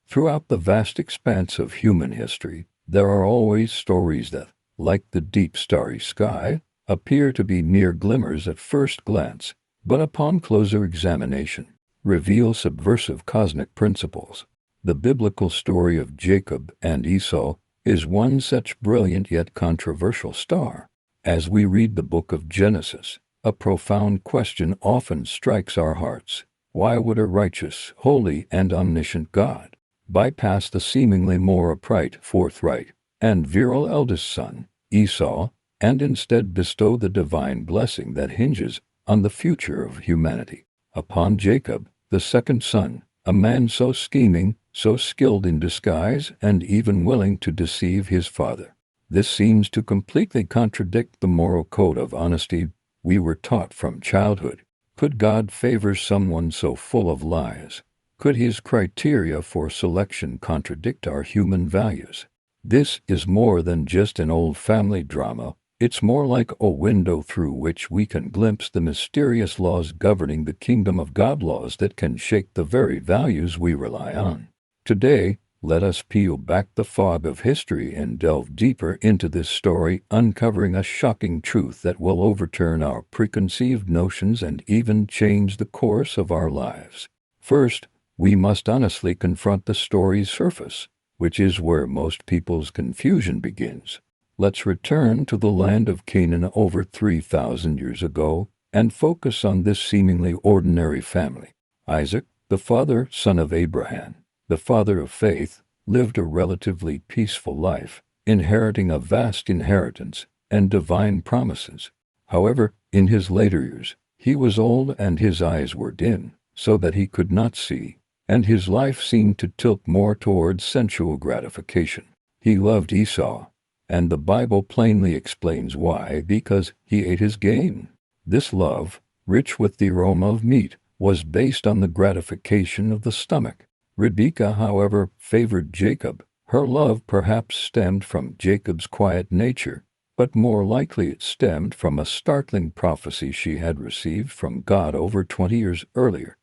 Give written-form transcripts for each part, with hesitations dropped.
Throughout the vast expanse of human history, there are always stories that, like the deep starry sky, appear to be mere glimmers at first glance, but upon closer examination, reveal subversive cosmic principles. The biblical story of Jacob and Esau is one such brilliant yet controversial star. As we read the book of Genesis, a profound question often strikes our hearts. Why would a righteous, holy, and omniscient God bypass the seemingly more upright, forthright, and virile eldest son, Esau, and instead bestow the divine blessing that hinges on the future of humanity upon Jacob, the second son, a man so scheming, so skilled in disguise, and even willing to deceive his father? This seems to completely contradict the moral code of honesty we were taught from childhood. Could God favor someone so full of lies? Could his criteria for selection contradict our human values? This is more than just an old family drama. It's more like a window through which we can glimpse the mysterious laws governing the kingdom of God, laws that can shake the very values we rely on. Today, let us peel back the fog of history and delve deeper into this story, uncovering a shocking truth that will overturn our preconceived notions and even change the course of our lives. First, we must honestly confront the story's surface, which is where most people's confusion begins. Let's return to the land of Canaan over 3,000 years ago and focus on this seemingly ordinary family. Isaac, the son of Abraham, the father of faith, lived a relatively peaceful life, inheriting a vast inheritance and divine promises. However, in his later years, he was old and his eyes were dim, so that he could not see, and his life seemed to tilt more towards sensual gratification. He loved Esau, and the Bible plainly explains why: because he ate his game. This love, rich with the aroma of meat, was based on the gratification of the stomach. Rebekah, however, favored Jacob. Her love perhaps stemmed from Jacob's quiet nature, but more likely it stemmed from a startling prophecy she had received from God over 20 years earlier.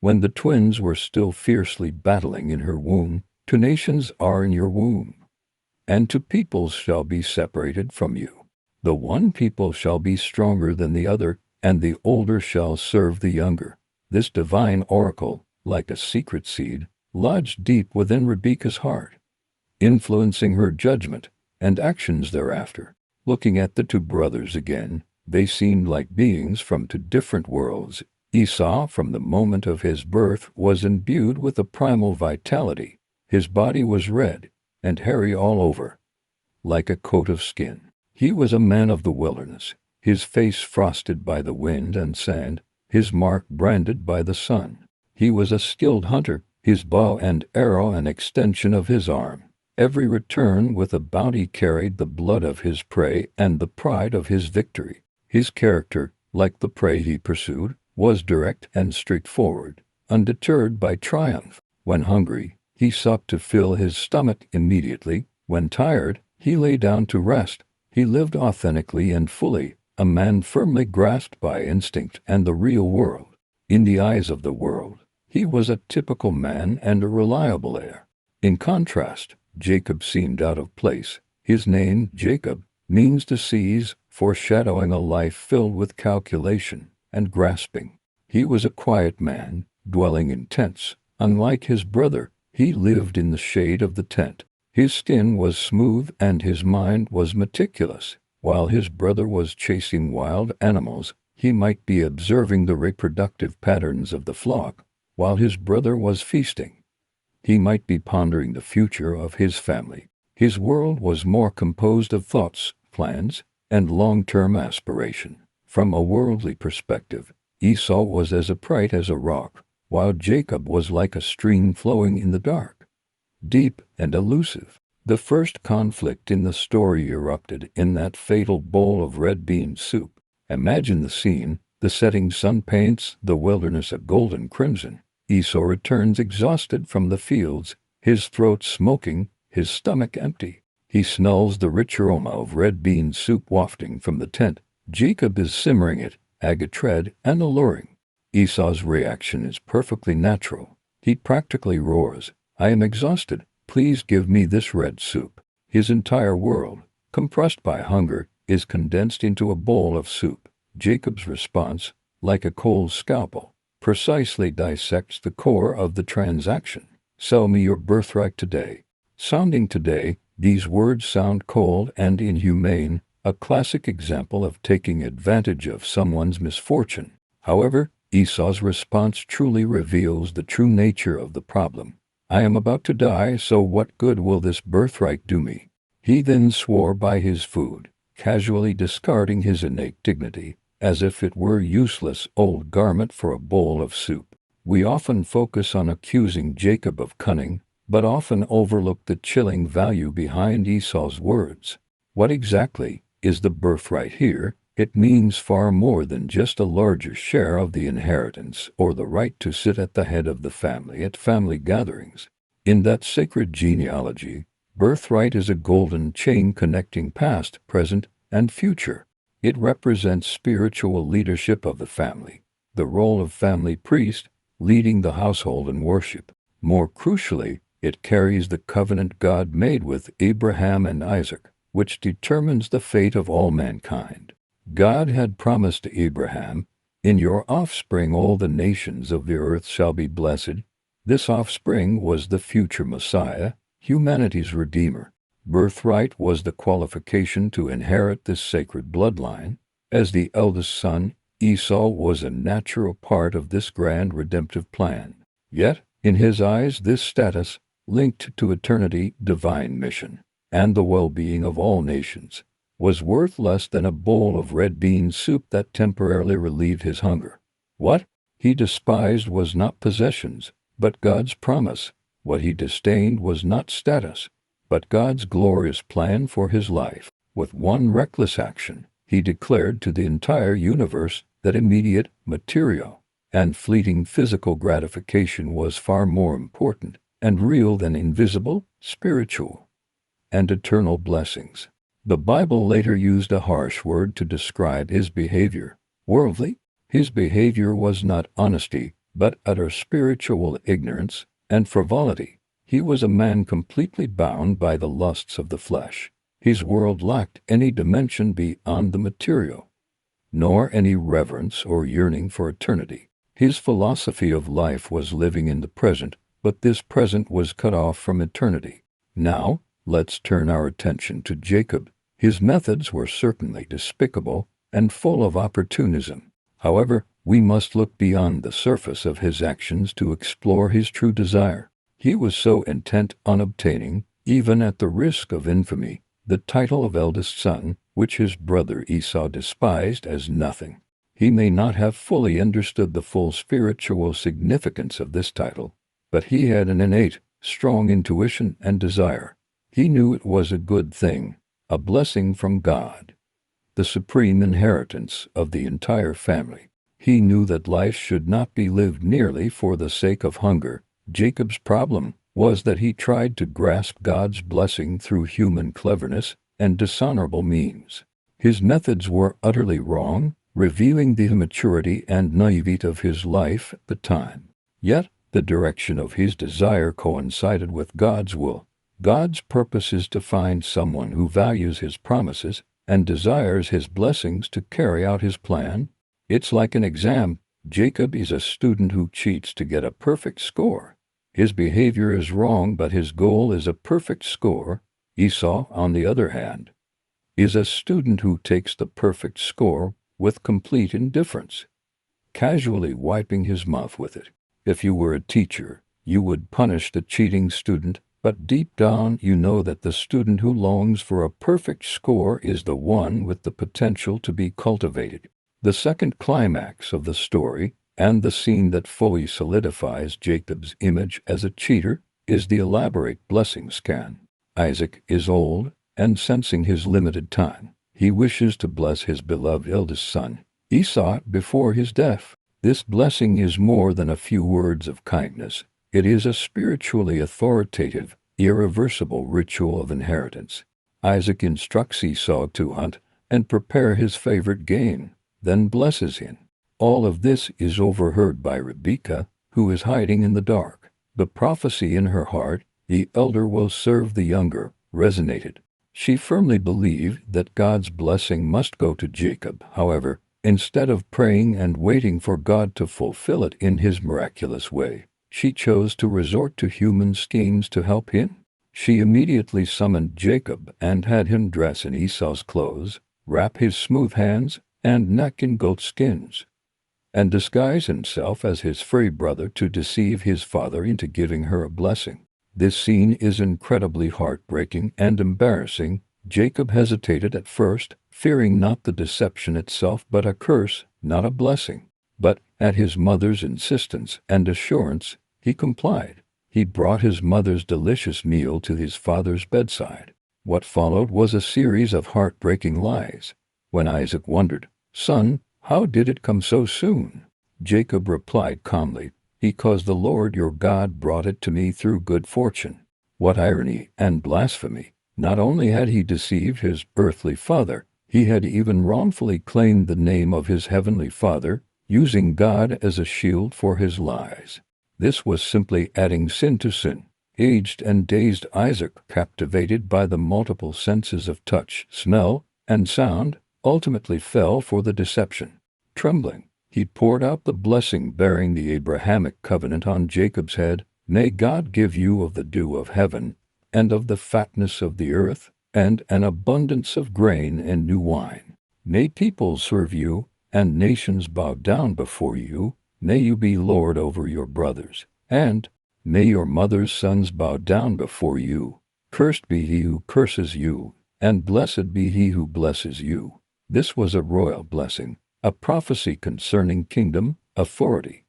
When the twins were still fiercely battling in her womb, 2 nations are in your womb, and 2 peoples shall be separated from you. The one people shall be stronger than the other, and the older shall serve the younger. This divine oracle, like a secret seed, lodged deep within Rebekah's heart, influencing her judgment and actions thereafter. Looking at the 2 brothers again, they seemed like beings from 2 different worlds. Esau, from the moment of his birth, was imbued with a primal vitality. His body was red and hairy all over, like a coat of skin. He was a man of the wilderness, his face frosted by the wind and sand, his mark branded by the sun. He was a skilled hunter, his bow and arrow an extension of his arm. Every return with a bounty carried the blood of his prey and the pride of his victory. His character, like the prey he pursued, was direct and straightforward, undeterred by triumph. When hungry, he sought to fill his stomach immediately. When tired, he lay down to rest. He lived authentically and fully, a man firmly grasped by instinct and the real world. In the eyes of the world, he was a typical man and a reliable heir. In contrast, Jacob seemed out of place. His name, Jacob, means to seize, foreshadowing a life filled with calculation and grasping. He was a quiet man, dwelling in tents. Unlike his brother, he lived in the shade of the tent. His skin was smooth and his mind was meticulous. While his brother was chasing wild animals, he might be observing the reproductive patterns of the flock. While his brother was feasting, he might be pondering the future of his family. His world was more composed of thoughts, plans, and long-term aspiration. From a worldly perspective, Esau was as upright as a rock, while Jacob was like a stream flowing in the dark, deep and elusive. The first conflict in the story erupted in that fatal bowl of red bean soup. Imagine the scene. The setting sun paints the wilderness a golden crimson. Esau returns exhausted from the fields, his throat smoking, his stomach empty. He smells the rich aroma of red bean soup wafting from the tent. Jacob is simmering it, agate and alluring. Esau's reaction is perfectly natural. He practically roars, I am exhausted. Please give me this red soup. His entire world, compressed by hunger, is condensed into a bowl of soup. Jacob's response, like a cold scalpel, precisely dissects the core of the transaction. Sell me your birthright today. Sounding today, these words sound cold and inhumane, a classic example of taking advantage of someone's misfortune. However, Esau's response truly reveals the true nature of the problem. I am about to die, so what good will this birthright do me? He then swore by his food, casually discarding his innate dignity, as if it were a useless old garment for a bowl of soup. We often focus on accusing Jacob of cunning, but often overlook the chilling value behind Esau's words. What exactly is the birthright here? It means far more than just a larger share of the inheritance or the right to sit at the head of the family at family gatherings. In that sacred genealogy, birthright is a golden chain connecting past, present, and future. It represents spiritual leadership of the family, the role of family priest, leading the household in worship. More crucially, it carries the covenant God made with Abraham and Isaac, which determines the fate of all mankind. God had promised to Abraham, "In your offspring all the nations of the earth shall be blessed." This offspring was the future Messiah, humanity's Redeemer. Birthright was the qualification to inherit this sacred bloodline. As the eldest son, Esau was a natural part of this grand redemptive plan. Yet, in his eyes, this status, linked to eternity, divine mission, and the well-being of all nations, was worth less than a bowl of red bean soup that temporarily relieved his hunger. What he despised was not possessions, but God's promise. What he disdained was not status, but God's glorious plan for his life. With one reckless action, he declared to the entire universe that immediate, material, and fleeting physical gratification was far more important and real than invisible, spiritual, and eternal blessings. The Bible later used a harsh word to describe his behavior: worldly. His behavior was not honesty, but utter spiritual ignorance and frivolity. He was a man completely bound by the lusts of the flesh. His world lacked any dimension beyond the material, nor any reverence or yearning for eternity. His philosophy of life was living in the present, but this present was cut off from eternity. Now, let's turn our attention to Jacob. His methods were certainly despicable and full of opportunism. However, we must look beyond the surface of his actions to explore his true desire. He was so intent on obtaining, even at the risk of infamy, the title of eldest son, which his brother Esau despised as nothing. He may not have fully understood the full spiritual significance of this title, but he had an innate, strong intuition and desire. He knew it was a good thing, a blessing from God, the supreme inheritance of the entire family. He knew that life should not be lived merely for the sake of hunger. Jacob's problem was that he tried to grasp God's blessing through human cleverness and dishonorable means. His methods were utterly wrong, revealing the immaturity and naivete of his life at the time. Yet, the direction of his desire coincided with God's will. God's purpose is to find someone who values his promises and desires his blessings to carry out his plan. It's like an exam. Jacob is a student who cheats to get a perfect score. His behavior is wrong, but his goal is a perfect score. Esau, on the other hand, is a student who takes the perfect score with complete indifference, casually wiping his mouth with it. If you were a teacher, you would punish the cheating student, but deep down you know that the student who longs for a perfect score is the one with the potential to be cultivated. The second climax of the story, and the scene that fully solidifies Jacob's image as a cheater, is the elaborate blessing scan. Isaac is old, and sensing his limited time, he wishes to bless his beloved eldest son, Esau, before his death. This blessing is more than a few words of kindness. It is a spiritually authoritative, irreversible ritual of inheritance. Isaac instructs Esau to hunt and prepare his favorite game, then blesses him. All of this is overheard by Rebekah, who is hiding in the dark. The prophecy in her heart, the elder will serve the younger, resonated. She firmly believed that God's blessing must go to Jacob. However, instead of praying and waiting for God to fulfill it in his miraculous way, she chose to resort to human schemes to help him. She immediately summoned Jacob and had him dress in Esau's clothes, wrap his smooth hands and neck in goat skins, and disguise himself as his furry brother to deceive his father into giving her a blessing. This scene is incredibly heartbreaking and embarrassing. Jacob hesitated at first, fearing not the deception itself but a curse, not a blessing. But, at his mother's insistence and assurance, he complied. He brought his mother's delicious meal to his father's bedside. What followed was a series of heartbreaking lies. When Isaac wondered, "Son, how did it come so soon?" Jacob replied calmly, "Because the Lord your God brought it to me through good fortune." What irony and blasphemy! Not only had he deceived his earthly father, he had even wrongfully claimed the name of his heavenly Father, using God as a shield for his lies. This was simply adding sin to sin. Aged and dazed Isaac, captivated by the multiple senses of touch, smell, and sound, ultimately fell for the deception. Trembling, he poured out the blessing bearing the Abrahamic covenant on Jacob's head. "May God give you of the dew of heaven, and of the fatness of the earth, and an abundance of grain and new wine. May peoples serve you, and nations bow down before you. May you be lord over your brothers, and may your mother's sons bow down before you. Cursed be he who curses you, and blessed be he who blesses you." This was a royal blessing, a prophecy concerning kingdom, authority,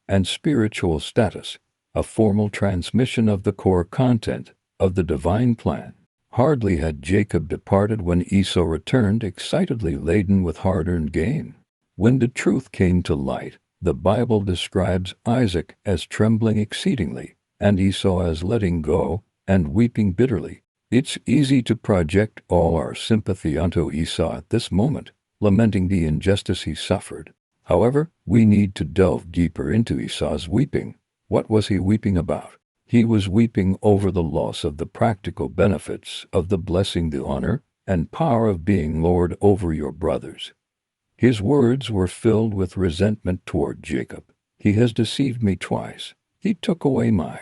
and spiritual status, a formal transmission of the core content of the divine plan. Hardly had Jacob departed when Esau returned, excitedly laden with hard-earned gain. When the truth came to light, the Bible describes Isaac as trembling exceedingly, and Esau as letting go and weeping bitterly. It's easy to project all our sympathy onto Esau at this moment, lamenting the injustice he suffered. However, we need to delve deeper into Esau's weeping. What was he weeping about? He was weeping over the loss of the practical benefits of the blessing, the honor and power of being lord over your brothers. His words were filled with resentment toward Jacob. "He has deceived me twice. He took away my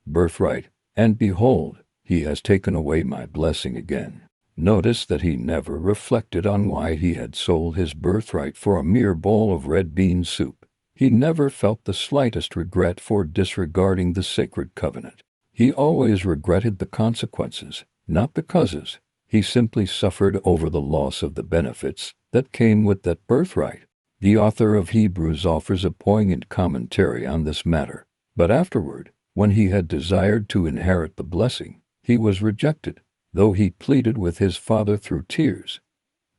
birthright, and behold, he has taken away my blessing again." Notice that he never reflected on why he had sold his birthright for a mere bowl of red bean soup. He never felt the slightest regret for disregarding the sacred covenant. He always regretted the consequences, not the causes. He simply suffered over the loss of the benefits that came with that birthright. The author of Hebrews offers a poignant commentary on this matter. But afterward, when he had desired to inherit the blessing, he was rejected, though he pleaded with his father through tears.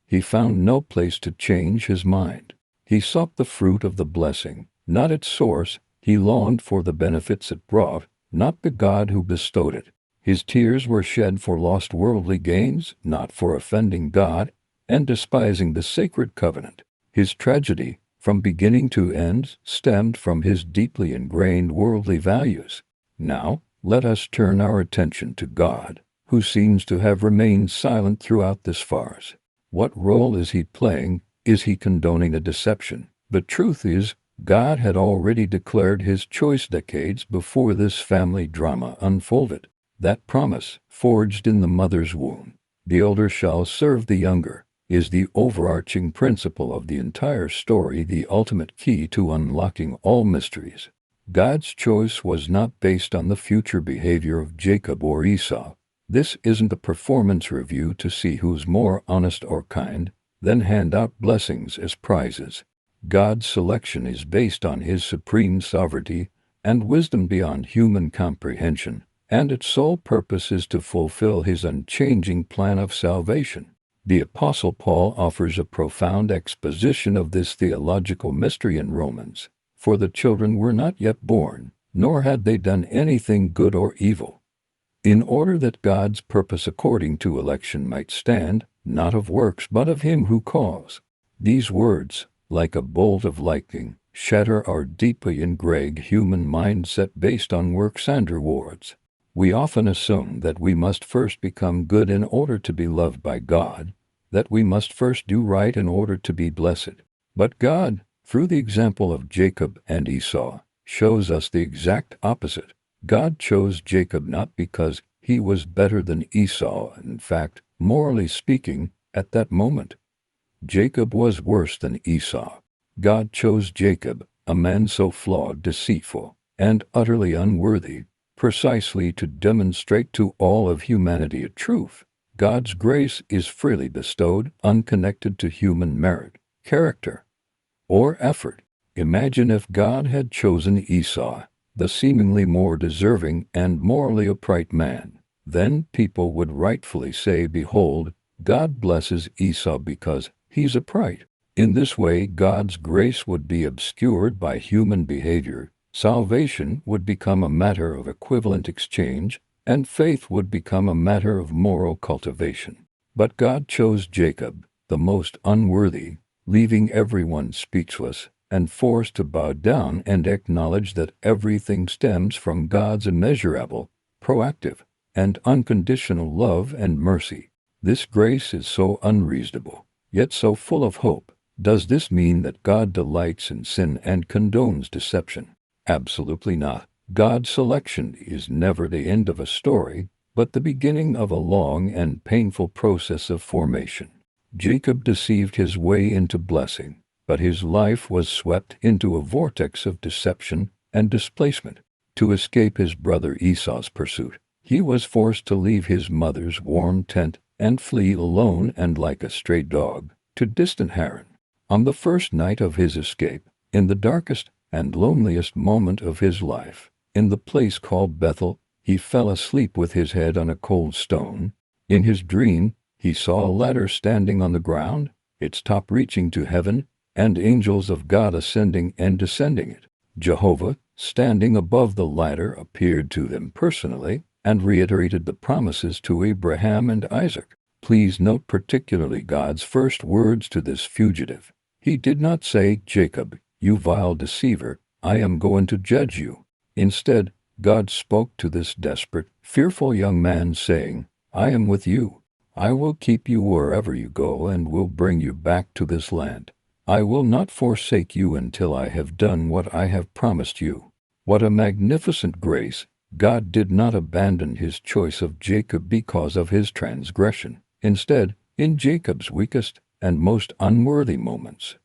He found no place to change his mind. He sought the fruit of the blessing, not its source. He longed for the benefits it brought, not the God who bestowed it. His tears were shed for lost worldly gains, not for offending God and despising the sacred covenant. His tragedy, from beginning to end, stemmed from his deeply ingrained worldly values. Now, let us turn our attention to God, who seems to have remained silent throughout this farce. What role is he playing? Is he condoning a deception? The truth is, God had already declared his choice decades before this family drama unfolded. That promise, forged in the mother's womb, "The elder shall serve the younger," is the overarching principle of the entire story, the ultimate key to unlocking all mysteries. God's choice was not based on the future behavior of Jacob or Esau. This isn't a performance review to see who's more honest or kind, then hand out blessings as prizes. God's selection is based on his supreme sovereignty and wisdom beyond human comprehension, and its sole purpose is to fulfill his unchanging plan of salvation. The Apostle Paul offers a profound exposition of this theological mystery in Romans. "For the children were not yet born, nor had they done anything good or evil, in order that God's purpose according to election might stand, not of works but of him who calls." These words, like a bolt of lightning, shatter our deeply ingrained human mindset based on works and rewards. We often assume that we must first become good in order to be loved by God, that we must first do right in order to be blessed. But God, through the example of Jacob and Esau, shows us the exact opposite. God chose Jacob not because he was better than Esau. In fact, morally speaking, at that moment, Jacob was worse than Esau. God chose Jacob, a man so flawed, deceitful, and utterly unworthy, precisely to demonstrate to all of humanity a truth. God's grace is freely bestowed, unconnected to human merit, character, or effort. Imagine if God had chosen Esau, the seemingly more deserving and morally upright man. Then people would rightfully say, "Behold, God blesses Esau because he's upright." In this way, God's grace would be obscured by human behavior, salvation would become a matter of equivalent exchange, and faith would become a matter of moral cultivation. But God chose Jacob, the most unworthy, leaving everyone speechless and forced to bow down and acknowledge that everything stems from God's immeasurable, proactive, and unconditional love and mercy. This grace is so unreasonable, yet so full of hope. Does this mean that God delights in sin and condones deception? Absolutely not. God's selection is never the end of a story, but the beginning of a long and painful process of formation. Jacob deceived his way into blessing, but his life was swept into a vortex of deception and displacement. To escape his brother Esau's pursuit, he was forced to leave his mother's warm tent and flee alone and like a stray dog to distant Haran. On the first night of his escape, in the darkest and loneliest moment of his life, in the place called Bethel, he fell asleep with his head on a cold stone. In his dream, he saw a ladder standing on the ground, its top reaching to heaven, and angels of God ascending and descending it. Jehovah, standing above the ladder, appeared to them personally and reiterated the promises to Abraham and Isaac. Please note particularly God's first words to this fugitive. He did not say, "Jacob, you vile deceiver, I am going to judge you." Instead, God spoke to this desperate, fearful young man, saying, "I am with you. I will keep you wherever you go and will bring you back to this land. I will not forsake you until I have done what I have promised you." What a magnificent grace! God did not abandon his choice of Jacob because of his transgression. Instead, in Jacob's weakest and most unworthy moments,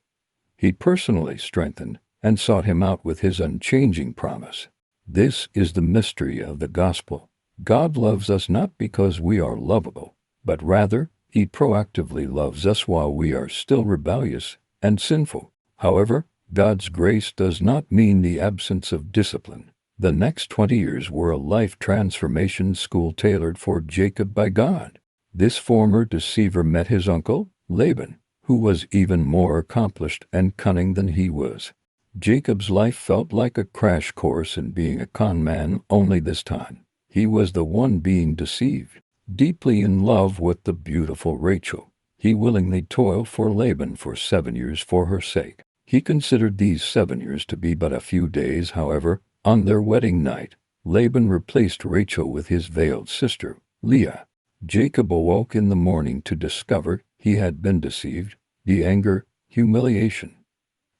he personally strengthened and sought him out with his unchanging promise. This is the mystery of the gospel. God loves us not because we are lovable, but rather, he proactively loves us while we are still rebellious and sinful. However, God's grace does not mean the absence of discipline. The next 20 years were a life transformation school tailored for Jacob by God. This former deceiver met his uncle, Laban, who was even more accomplished and cunning than he was. Jacob's life felt like a crash course in being a con man, only this time he was the one being deceived. Deeply in love with the beautiful Rachel, he willingly toiled for Laban for 7 years for her sake. He considered these 7 years to be but a few days. However, on their wedding night, Laban replaced Rachel with his veiled sister, Leah. Jacob awoke in the morning to discover he had been deceived. The anger, humiliation,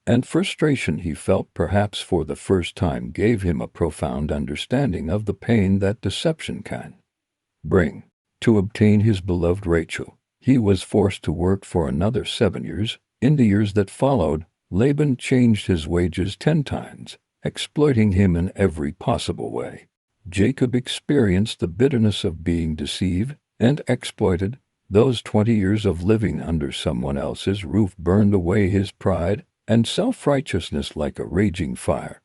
and frustration he felt perhaps for the first time gave him a profound understanding of the pain that deception can bring. To obtain his beloved Rachel, he was forced to work for another 7 years. In the years that followed, Laban changed his wages 10 times, exploiting him in every possible way. Jacob experienced the bitterness of being deceived and exploited. Those 20 years of living under someone else's roof burned away his pride and self-righteousness like a raging fire,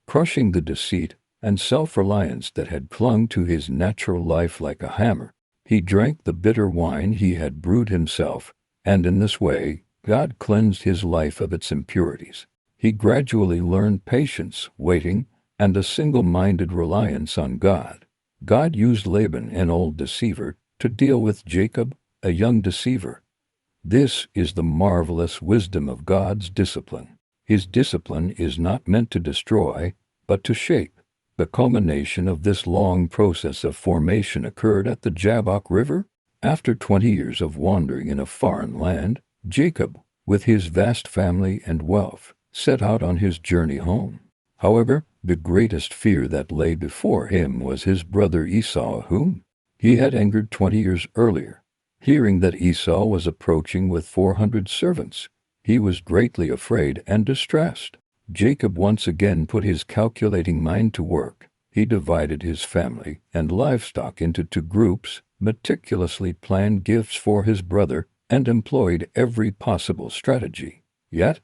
crushing the deceit and self-reliance that had clung to his natural life like a hammer. He drank the bitter wine he had brewed himself, and in this way, God cleansed his life of its impurities. He gradually learned patience, waiting, and a single-minded reliance on God. God used Laban, an old deceiver, to deal with Jacob, a young deceiver. This is the marvelous wisdom of God's discipline. His discipline is not meant to destroy, but to shape. The culmination of this long process of formation occurred at the Jabbok River. After 20 years of wandering in a foreign land, Jacob, with his vast family and wealth, set out on his journey home. However, the greatest fear that lay before him was his brother Esau, whom he had angered 20 years earlier. Hearing that Esau was approaching with 400 servants, he was greatly afraid and distressed. Jacob once again put his calculating mind to work. He divided his family and livestock into 2 groups, meticulously planned gifts for his brother, and employed every possible strategy. Yet,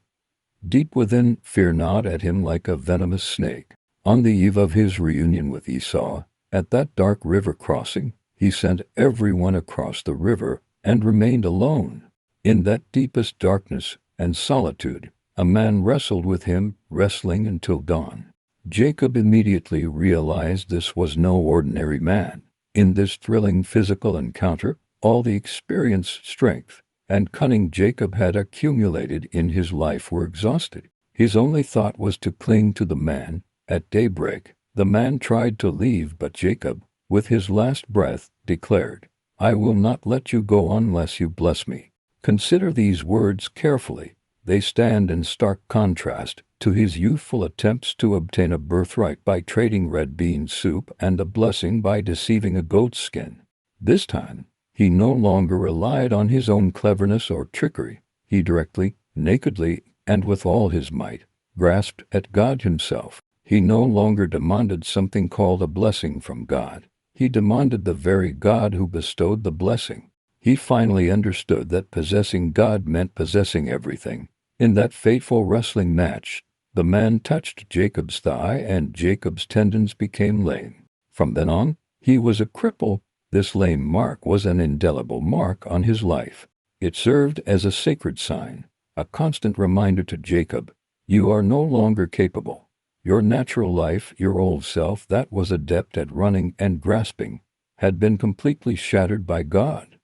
deep within, fear gnawed at him like a venomous snake. On the eve of his reunion with Esau, at that dark river crossing, he sent everyone across the river and remained alone. In that deepest darkness and solitude, a man wrestled with him, wrestling until dawn. Jacob immediately realized this was no ordinary man. In this thrilling physical encounter, all the experience, strength, and cunning Jacob had accumulated in his life were exhausted. His only thought was to cling to the man. At daybreak, the man tried to leave, but Jacob, with his last breath, declared, "I will not let you go unless you bless me." Consider these words carefully. They stand in stark contrast to his youthful attempts to obtain a birthright by trading red bean soup and a blessing by deceiving a goat's skin. This time, he no longer relied on his own cleverness or trickery. He directly, nakedly, and with all his might, grasped at God himself. He no longer demanded something called a blessing from God. He demanded the very God who bestowed the blessing. He finally understood that possessing God meant possessing everything. In that fateful wrestling match, the man touched Jacob's thigh and Jacob's tendons became lame. From then on, he was a cripple. This lame mark was an indelible mark on his life. It served as a sacred sign, a constant reminder to Jacob, "You are no longer capable." Your natural life, your old self that was adept at running and grasping, had been completely shattered by God.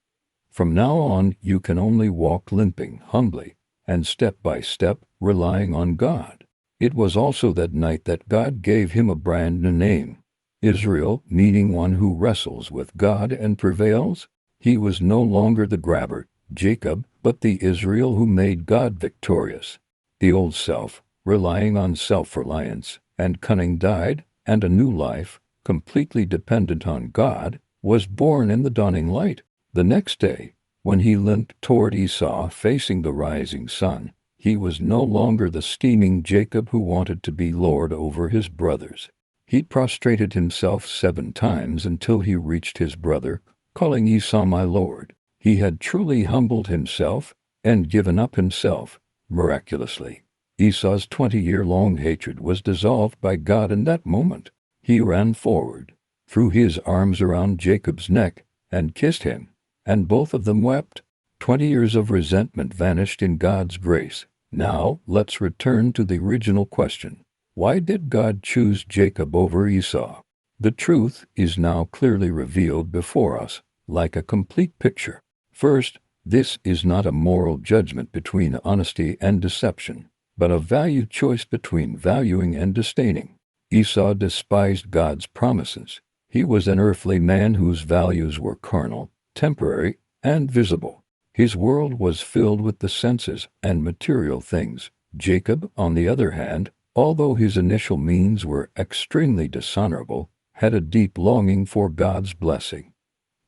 From now on, you can only walk limping, humbly, and step by step, relying on God. It was also that night that God gave him a brand new name, Israel, meaning one who wrestles with God and prevails. He was no longer the grabber, Jacob, but the Israel who made God victorious. The old self, relying on self-reliance and cunning, died, and a new life, completely dependent on God, was born in the dawning light. The next day, when he limped toward Esau facing the rising sun, he was no longer the scheming Jacob who wanted to be lord over his brothers. He prostrated himself 7 times until he reached his brother, calling Esau my lord. He had truly humbled himself and given up himself, miraculously. Esau's 20-year-long hatred was dissolved by God in that moment. He ran forward, threw his arms around Jacob's neck, and kissed him, and both of them wept. 20 years of resentment vanished in God's grace. Now, let's return to the original question. Why did God choose Jacob over Esau? The truth is now clearly revealed before us, like a complete picture. First, this is not a moral judgment between honesty and deception, but a value choice between valuing and disdaining. Esau despised God's promises. He was an earthly man whose values were carnal, temporary, and visible. His world was filled with the senses and material things. Jacob, on the other hand, although his initial means were extremely dishonorable, had a deep longing for God's blessing.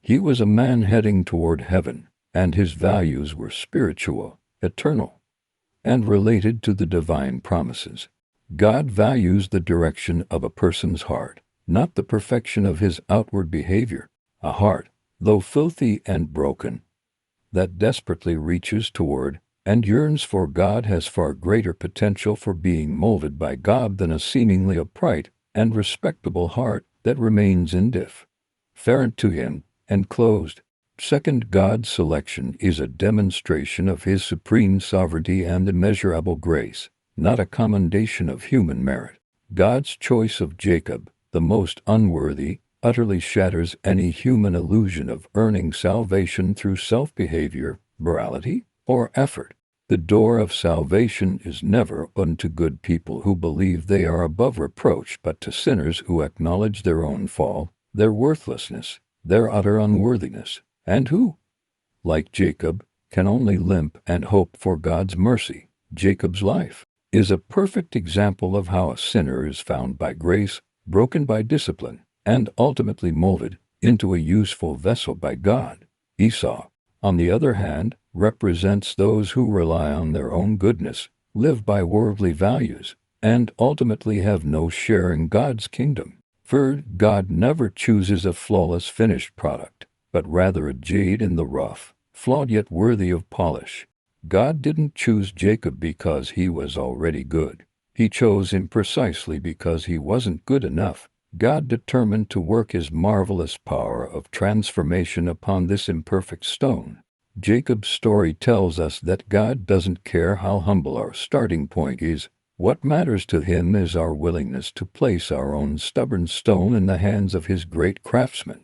He was a man heading toward heaven, and his values were spiritual, eternal, and related to the divine promises. God values the direction of a person's heart, not the perfection of his outward behavior. A heart, though filthy and broken, that desperately reaches toward and yearns for God has far greater potential for being molded by God than a seemingly upright and respectable heart that remains indifferent to him and closed. Second, God's selection is a demonstration of his supreme sovereignty and immeasurable grace, not a commendation of human merit. God's choice of Jacob, the most unworthy, utterly shatters any human illusion of earning salvation through self-behavior, morality, or effort. The door of salvation is never open to good people who believe they are above reproach, but to sinners who acknowledge their own fall, their worthlessness, their utter unworthiness, and who, like Jacob, can only limp and hope for God's mercy. Jacob's life is a perfect example of how a sinner is found by grace, broken by discipline, and ultimately molded into a useful vessel by God. Esau, on the other hand, represents those who rely on their own goodness, live by worldly values, and ultimately have no share in God's kingdom. For God never chooses a flawless finished product, but rather a jade in the rough, flawed yet worthy of polish. God didn't choose Jacob because he was already good. He chose him precisely because he wasn't good enough. God determined to work his marvelous power of transformation upon this imperfect stone. Jacob's story tells us that God doesn't care how humble our starting point is. What matters to him is our willingness to place our own stubborn stone in the hands of his great craftsman,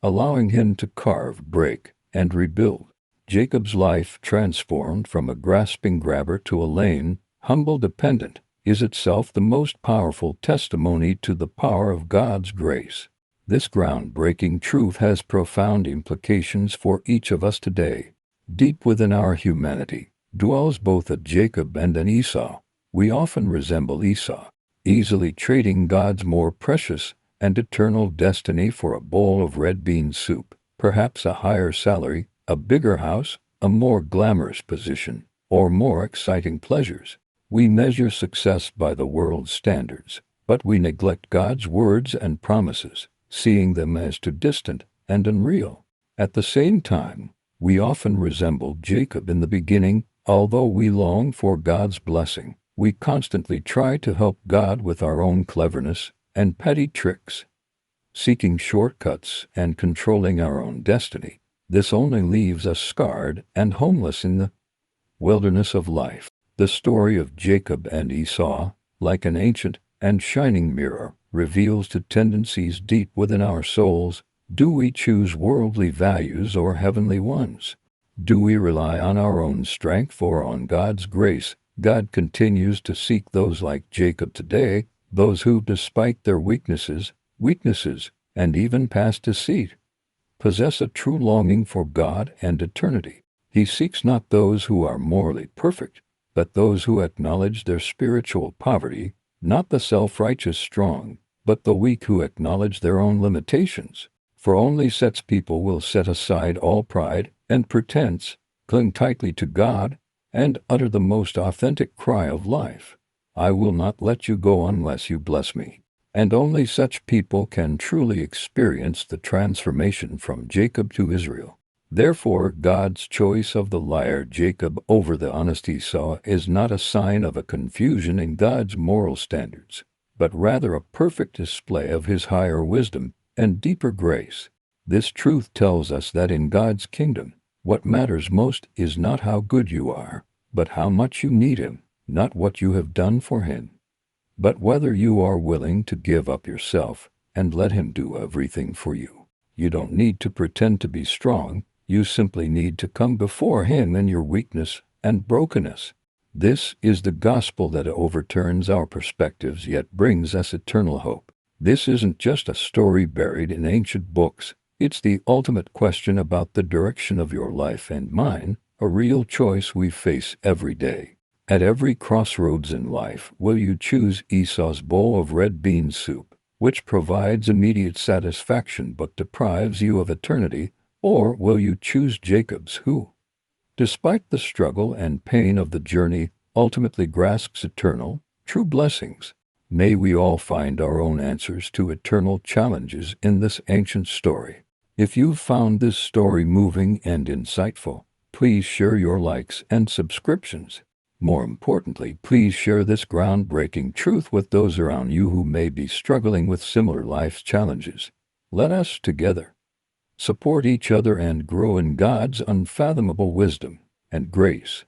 allowing him to carve, break, and rebuild. Jacob's life, transformed from a grasping grabber to a lame, humble dependent, is itself the most powerful testimony to the power of God's grace. This groundbreaking truth has profound implications for each of us today. Deep within our humanity dwells both a Jacob and an Esau. We often resemble Esau, easily trading God's more precious and eternal destiny for a bowl of red bean soup, perhaps a higher salary, a bigger house, a more glamorous position, or more exciting pleasures. We measure success by the world's standards, but we neglect God's words and promises, seeing them as too distant and unreal. At the same time, we often resemble Jacob in the beginning. Although we long for God's blessing, we constantly try to help God with our own cleverness and petty tricks, seeking shortcuts and controlling our own destiny. This only leaves us scarred and homeless in the wilderness of life. The story of Jacob and Esau, like an ancient and shining mirror, reveals the tendencies deep within our souls. Do we choose worldly values or heavenly ones? Do we rely on our own strength or on God's grace? God continues to seek those like Jacob today, those who, despite their weaknesses, and even past deceit, possess a true longing for God and eternity. He seeks not those who are morally perfect, but those who acknowledge their spiritual poverty, not the self-righteous strong, but the weak who acknowledge their own limitations. For only such people will set aside all pride and pretense, cling tightly to God, and utter the most authentic cry of life, "I will not let you go unless you bless me." And only such people can truly experience the transformation from Jacob to Israel. Therefore, God's choice of the liar Jacob over the honest Esau is not a sign of a confusion in God's moral standards, but rather a perfect display of his higher wisdom and deeper grace. This truth tells us that in God's kingdom, what matters most is not how good you are, but how much you need him, not what you have done for him, but whether you are willing to give up yourself and let him do everything for you. You don't need to pretend to be strong. You simply need to come before him in your weakness and brokenness. This is the gospel that overturns our perspectives yet brings us eternal hope. This isn't just a story buried in ancient books. It's the ultimate question about the direction of your life and mine, a real choice we face every day. At every crossroads in life, will you choose Esau's bowl of red bean soup, which provides immediate satisfaction but deprives you of eternity, or will you choose Jacob's who, despite the struggle and pain of the journey, ultimately grasps eternal, true blessings? May we all find our own answers to eternal challenges in this ancient story. If you've found this story moving and insightful, please share your likes and subscriptions. More importantly, please share this groundbreaking truth with those around you who may be struggling with similar life challenges. Let us together support each other and grow in God's unfathomable wisdom and grace.